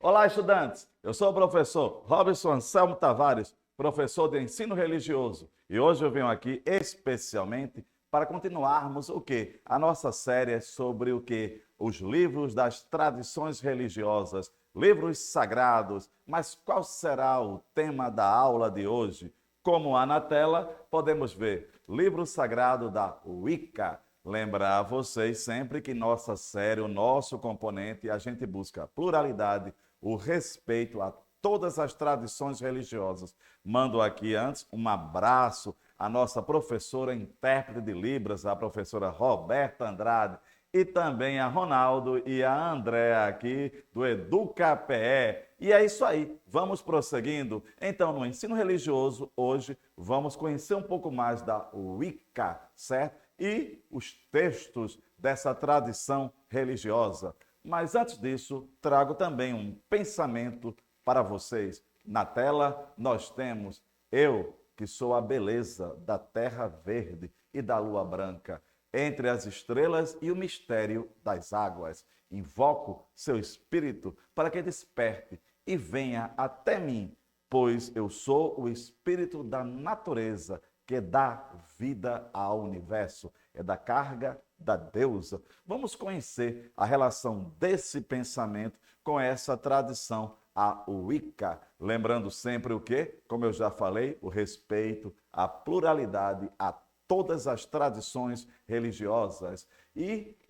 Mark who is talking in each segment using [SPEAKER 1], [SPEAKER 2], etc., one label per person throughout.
[SPEAKER 1] Olá, estudantes! Eu sou o professor Robson Anselmo Tavares, professor de ensino religioso. E hoje eu venho aqui especialmente para continuarmos o quê? A nossa série sobre o quê? Os livros das tradições religiosas, livros sagrados. Mas qual será o tema da aula de hoje? Como há na tela, podemos ver livro sagrado da Wicca. Lembrar a vocês sempre que nossa série, o nosso componente, a gente busca pluralidade, o respeito a todas as tradições religiosas. Mando aqui antes um abraço à nossa professora intérprete de Libras, a professora Roberta Andrade, e também a Ronaldo e a Andréa aqui do EducaPE. E é isso aí, vamos prosseguindo. Então, no ensino religioso, hoje, vamos conhecer um pouco mais da Wicca, certo? E os textos dessa tradição religiosa. Mas antes disso, trago também um pensamento para vocês. Na tela, nós temos eu, que sou a beleza da terra verde e da lua branca, entre as estrelas e o mistério das águas. Invoco seu espírito para que desperte e venha até mim, pois eu sou o espírito da natureza, que dá vida ao universo, é da carga da deusa. Vamos conhecer a relação desse pensamento com essa tradição, a Wicca. Lembrando sempre o quê? Como eu já falei, o respeito, a pluralidade, a todas as tradições religiosas.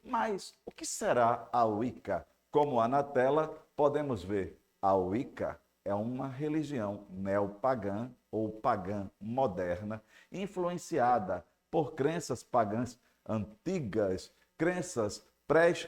[SPEAKER 1] Mas o que será a Wicca? Como há na tela, podemos ver, a Wicca é uma religião neopagã ou pagã moderna, influenciada por crenças pagãs antigas, crenças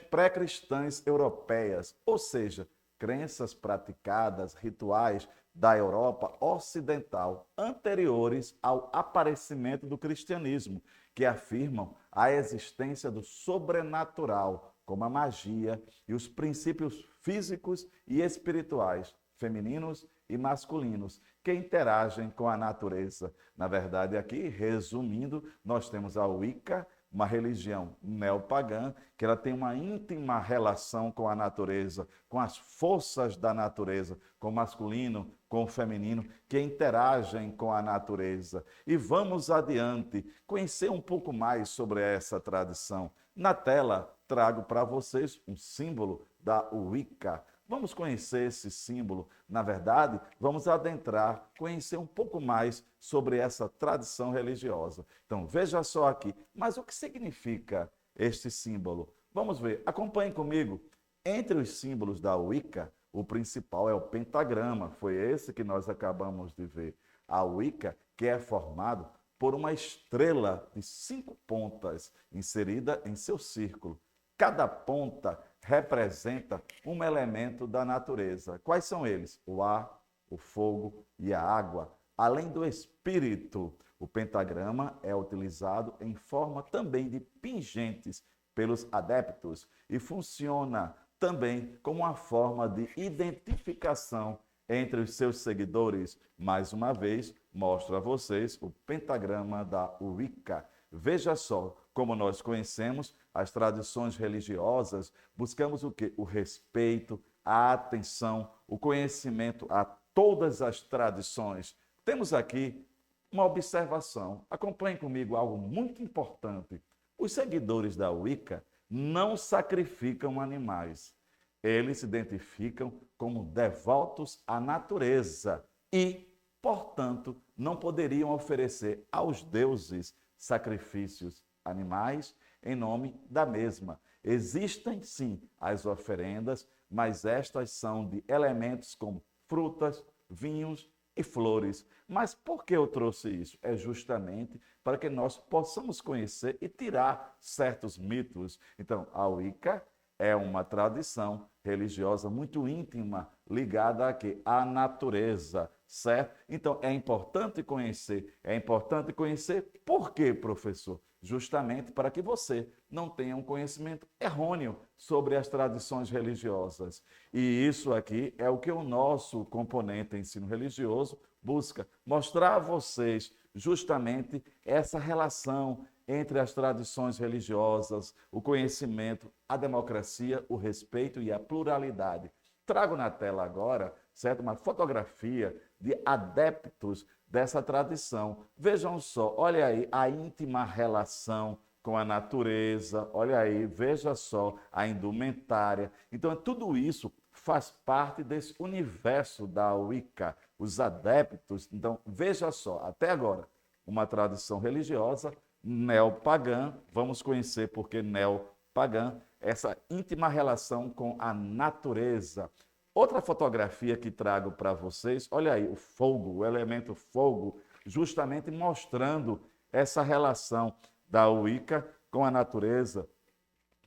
[SPEAKER 1] pré-cristãs europeias, ou seja, crenças praticadas, rituais da Europa ocidental anteriores ao aparecimento do cristianismo, que afirmam a existência do sobrenatural, como a magia e os princípios físicos e espirituais, femininos e masculinos, que interagem com a natureza. Na verdade, aqui, resumindo, nós temos a Wicca, uma religião neopagã, que ela tem uma íntima relação com a natureza, com as forças da natureza, com o masculino, com o feminino, que interagem com a natureza. E vamos adiante, conhecer um pouco mais sobre essa tradição. Na tela, trago para vocês um símbolo da Wicca. Vamos conhecer esse símbolo. Na verdade, vamos adentrar, conhecer um pouco mais sobre essa tradição religiosa. Então, veja só aqui. Mas o que significa este símbolo? Vamos ver. Acompanhe comigo. Entre os símbolos da Wicca, o principal é o pentagrama. Foi esse que nós acabamos de ver. A Wicca, que é formado por uma estrela de 5 pontas inserida em seu círculo. Cada ponta representa um elemento da natureza. Quais são eles? O ar, o fogo e a água. Além do espírito, o pentagrama é utilizado em forma também de pingentes pelos adeptos e funciona também como uma forma de identificação entre os seus seguidores. Mais uma vez, mostro a vocês o pentagrama da Wicca. Veja só, como nós conhecemos as tradições religiosas, buscamos o quê? O respeito, a atenção, o conhecimento a todas as tradições. Temos aqui uma observação. Acompanhe comigo algo muito importante. Os seguidores da Wicca não sacrificam animais. Eles se identificam como devotos à natureza e, portanto, não poderiam oferecer aos deuses sacrifícios animais em nome da mesma. Existem sim as oferendas, mas estas são de elementos como frutas, vinhos e flores. Mas por que eu trouxe isso? É justamente para que nós possamos conhecer e tirar certos mitos. Então, a Wicca é uma tradição religiosa muito íntima, ligada a quê? À natureza, certo? Então, é importante conhecer. É importante conhecer por quê, professor? Justamente para que você não tenha um conhecimento errôneo sobre as tradições religiosas. E isso aqui é o que o nosso componente ensino religioso busca, mostrar a vocês justamente essa relação entre as tradições religiosas, o conhecimento, a democracia, o respeito e a pluralidade. Trago na tela agora, certo, uma fotografia de adeptos dessa tradição. Vejam só, olha aí a íntima relação com a natureza, olha aí, veja só a indumentária. Então, tudo isso faz parte desse universo da Wicca, os adeptos. Então, veja só, até agora, uma tradição religiosa neopagã, vamos conhecer porque neopagã, essa íntima relação com a natureza. Outra fotografia que trago para vocês, olha aí, o fogo, o elemento fogo, justamente mostrando essa relação da Wicca com a natureza,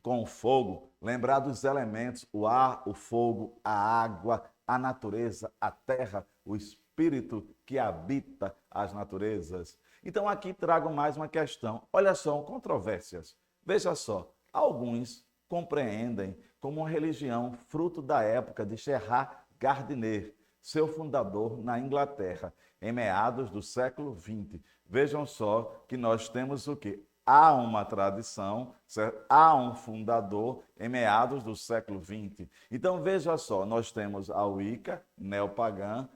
[SPEAKER 1] com o fogo. Lembrar dos elementos, o ar, o fogo, a água, a natureza, a terra, o espírito que habita as naturezas. Então aqui trago mais uma questão. Olha só, controvérsias. Veja só, alguns compreendem como uma religião fruto da época de Gerard Gardner, seu fundador na Inglaterra, em meados do século XX. Vejam só que nós temos o quê? Há uma tradição, certo? Há um fundador em meados do século XX. Então veja só, nós temos a Wicca, neopagã,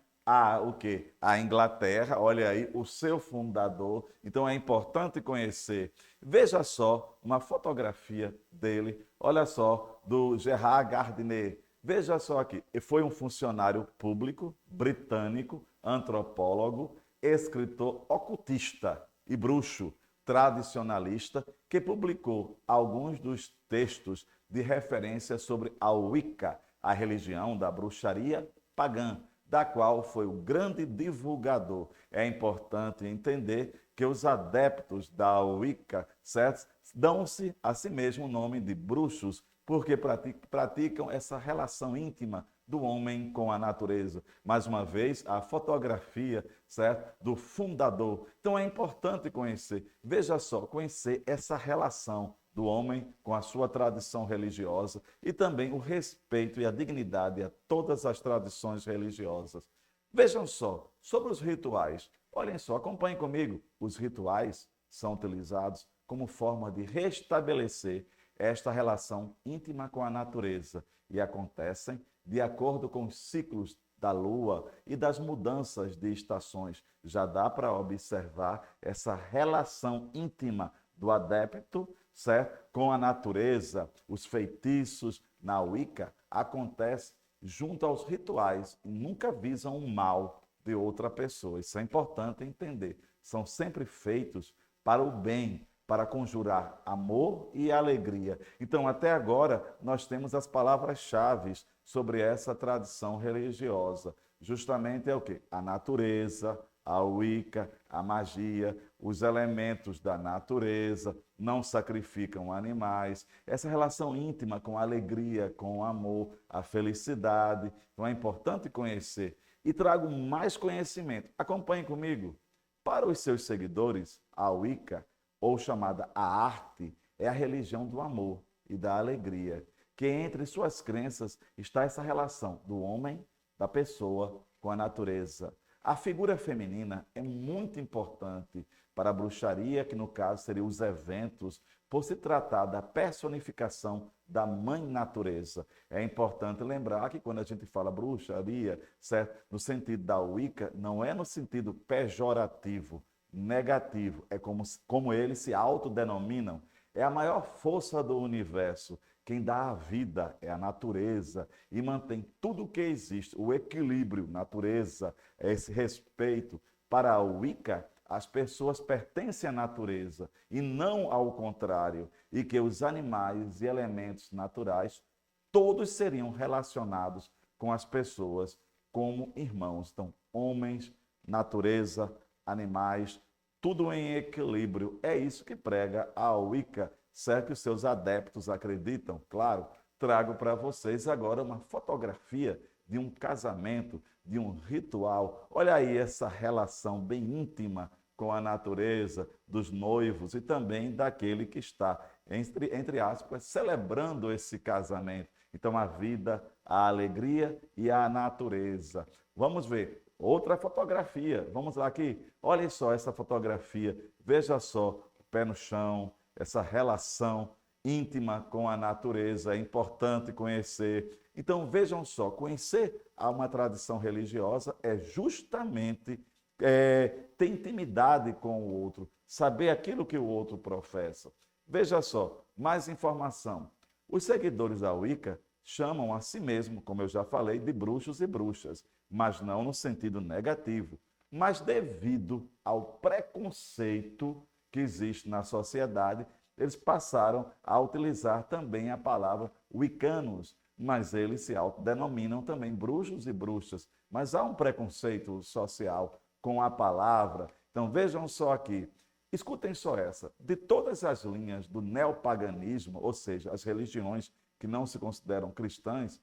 [SPEAKER 1] o quê? A Inglaterra, olha aí, o seu fundador. Então é importante conhecer. Veja só uma fotografia dele, olha só, do Gerard Gardner. Veja só aqui, foi um funcionário público britânico, antropólogo, escritor ocultista e bruxo, tradicionalista, que publicou alguns dos textos de referência sobre a Wicca, a religião da bruxaria pagã, da qual foi o grande divulgador. É importante entender que os adeptos da Wicca, certo, dão-se a si mesmo o nome de bruxos, porque praticam essa relação íntima do homem com a natureza. Mais uma vez, a fotografia, certo, do fundador. Então é importante conhecer, veja só, conhecer essa relação do homem com a sua tradição religiosa e também o respeito e a dignidade a todas as tradições religiosas. Vejam só, sobre os rituais. Olhem só, acompanhem comigo. Os rituais são utilizados como forma de restabelecer esta relação íntima com a natureza e acontecem de acordo com os ciclos da lua e das mudanças de estações. Já dá para observar essa relação íntima do adepto, certo, com a natureza. Os feitiços na Wicca acontecem junto aos rituais e nunca visam o mal de outra pessoa. Isso é importante entender. São sempre feitos para o bem, para conjurar amor e alegria. Então, até agora, nós temos as palavras-chave sobre essa tradição religiosa. Justamente é o quê? A natureza, a Wicca, a magia, os elementos da natureza, não sacrificam animais, essa relação íntima com a alegria, com o amor, a felicidade. Então é importante conhecer. E trago mais conhecimento. Acompanhe comigo. Para os seus seguidores, a Wicca, ou chamada a arte, é a religião do amor e da alegria, que entre suas crenças está essa relação do homem, da pessoa, com a natureza. A figura feminina é muito importante para a bruxaria, que no caso seriam os eventos, por se tratar da personificação da mãe natureza. É importante lembrar que quando a gente fala bruxaria, certo? No sentido da Wicca, não é no sentido pejorativo, negativo, é como eles se autodenominam, é a maior força do universo. Quem dá a vida é a natureza e mantém tudo o que existe, o equilíbrio, natureza, esse respeito. Para a Wicca, as pessoas pertencem à natureza e não ao contrário, e que os animais e elementos naturais todos seriam relacionados com as pessoas como irmãos. Então, homens, natureza, animais, tudo em equilíbrio. É isso que prega a Wicca, certo? Que os seus adeptos acreditam. Claro, trago para vocês agora uma fotografia de um casamento, de um ritual. Olha aí essa relação bem íntima com a natureza dos noivos e também daquele que está, entre aspas, celebrando esse casamento. Então, a vida, a alegria e a natureza. Vamos ver. Outra fotografia, vamos lá aqui, olhem só essa fotografia, veja só, o pé no chão, essa relação íntima com a natureza, é importante conhecer. Então, vejam só, conhecer a uma tradição religiosa é justamente ter intimidade com o outro, saber aquilo que o outro professa. Veja só, mais informação. Os seguidores da Wicca chamam a si mesmo, como eu já falei, de bruxos e bruxas, mas não no sentido negativo, mas devido ao preconceito que existe na sociedade, eles passaram a utilizar também a palavra wiccanos, mas eles se autodenominam também bruxos e bruxas. Mas há um preconceito social com a palavra. Então vejam só aqui, escutem só essa, de todas as linhas do neopaganismo, ou seja, as religiões que não se consideram cristãs,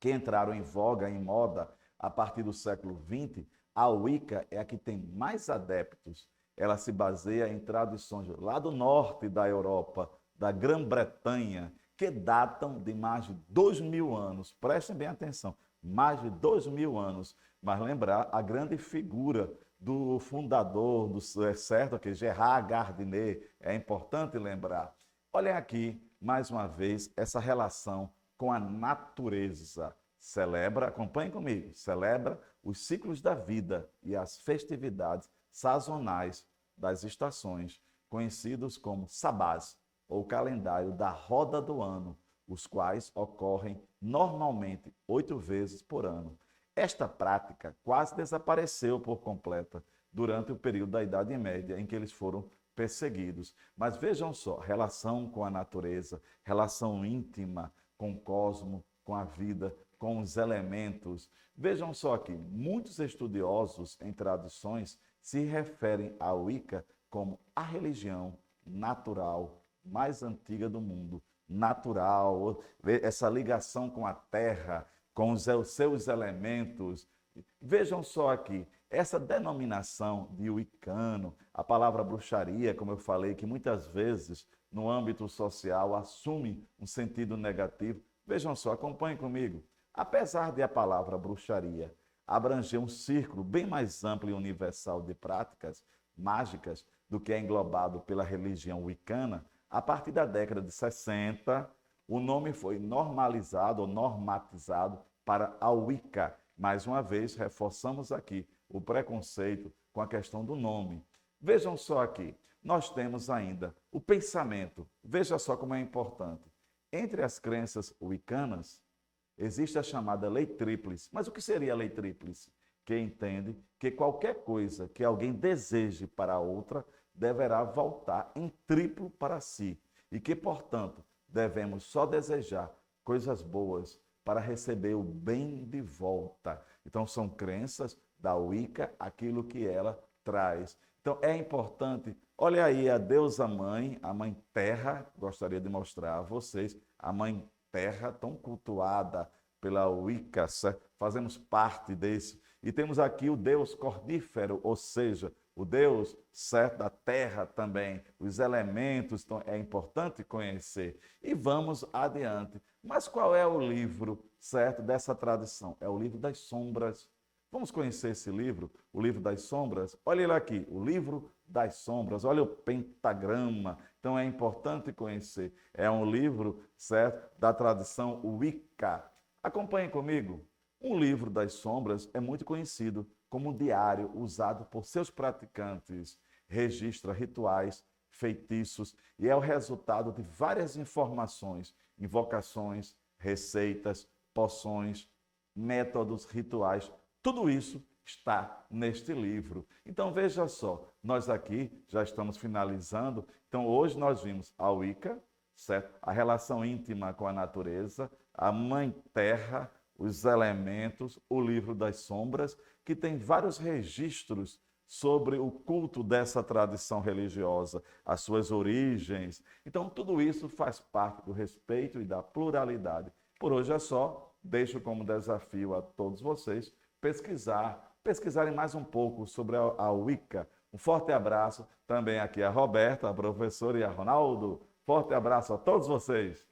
[SPEAKER 1] que entraram em voga, em moda, a partir do século XX, a Wicca é a que tem mais adeptos. Ela se baseia em tradições lá do norte da Europa, da Grã-Bretanha, que datam de mais de 2.000 anos. Prestem bem atenção, mais de 2.000 anos. Mas lembrar a grande figura do fundador, certo? Que Gerard Gardiner, é importante lembrar. Olhem aqui, mais uma vez, essa relação com a natureza. Celebra, acompanhe comigo, celebra os ciclos da vida e as festividades sazonais das estações, conhecidos como sabás, ou calendário da roda do ano, os quais ocorrem normalmente 8 vezes por ano. Esta prática quase desapareceu por completa durante o período da Idade Média, em que eles foram perseguidos. Mas vejam só, relação com a natureza, relação íntima com o cosmos, com a vida, com os elementos. Vejam só aqui, muitos estudiosos em tradições se referem à Wicca como a religião natural mais antiga do mundo. Natural, essa ligação com a terra, com os seus elementos. Vejam só aqui, essa denominação de wiccano, a palavra bruxaria, como eu falei, que muitas vezes no âmbito social assume um sentido negativo. Vejam só, acompanhem comigo. Apesar de a palavra bruxaria abranger um círculo bem mais amplo e universal de práticas mágicas do que é englobado pela religião wiccana, a partir da década de 60, o nome foi normalizado ou normatizado para a Wicca. Mais uma vez, reforçamos aqui o preconceito com a questão do nome. Vejam só aqui, nós temos ainda o pensamento. Veja só como é importante. Entre as crenças wiccanas, existe a chamada lei tríplice. Mas o que seria a lei tríplice? Que entende que qualquer coisa que alguém deseje para outra deverá voltar em triplo para si. E que, portanto, devemos só desejar coisas boas para receber o bem de volta. Então, são crenças da Wicca, aquilo que ela traz. Então, é importante, olha aí a deusa mãe, a mãe terra, gostaria de mostrar a vocês, a mãe terra tão cultuada pela Wicca, fazemos parte desse. E temos aqui o deus cordífero, ou seja, o deus certo da terra também, os elementos, então é importante conhecer. E vamos adiante. Mas qual é o livro certo dessa tradição? É o livro das sombras. Vamos conhecer esse livro, o livro das sombras? Olha ele aqui, o livro das sombras, olha o pentagrama. Então é importante conhecer. É um livro, certo, da tradição Wicca. Acompanhem comigo. Um livro das sombras é muito conhecido como um diário usado por seus praticantes. Registra rituais, feitiços e é o resultado de várias informações, invocações, receitas, poções, métodos, rituais. Tudo isso está neste livro. Então veja só, nós aqui já estamos finalizando. Então hoje nós vimos a Wicca, certo? A relação íntima com a natureza, a Mãe Terra, os elementos, o livro das sombras, que tem vários registros sobre o culto dessa tradição religiosa, as suas origens. Então tudo isso faz parte do respeito e da pluralidade. Por hoje é só, deixo como desafio a todos vocês pesquisarem mais um pouco sobre a Wicca. Um forte abraço também aqui a Roberta, a professora, e a Ronaldo. Forte abraço a todos vocês.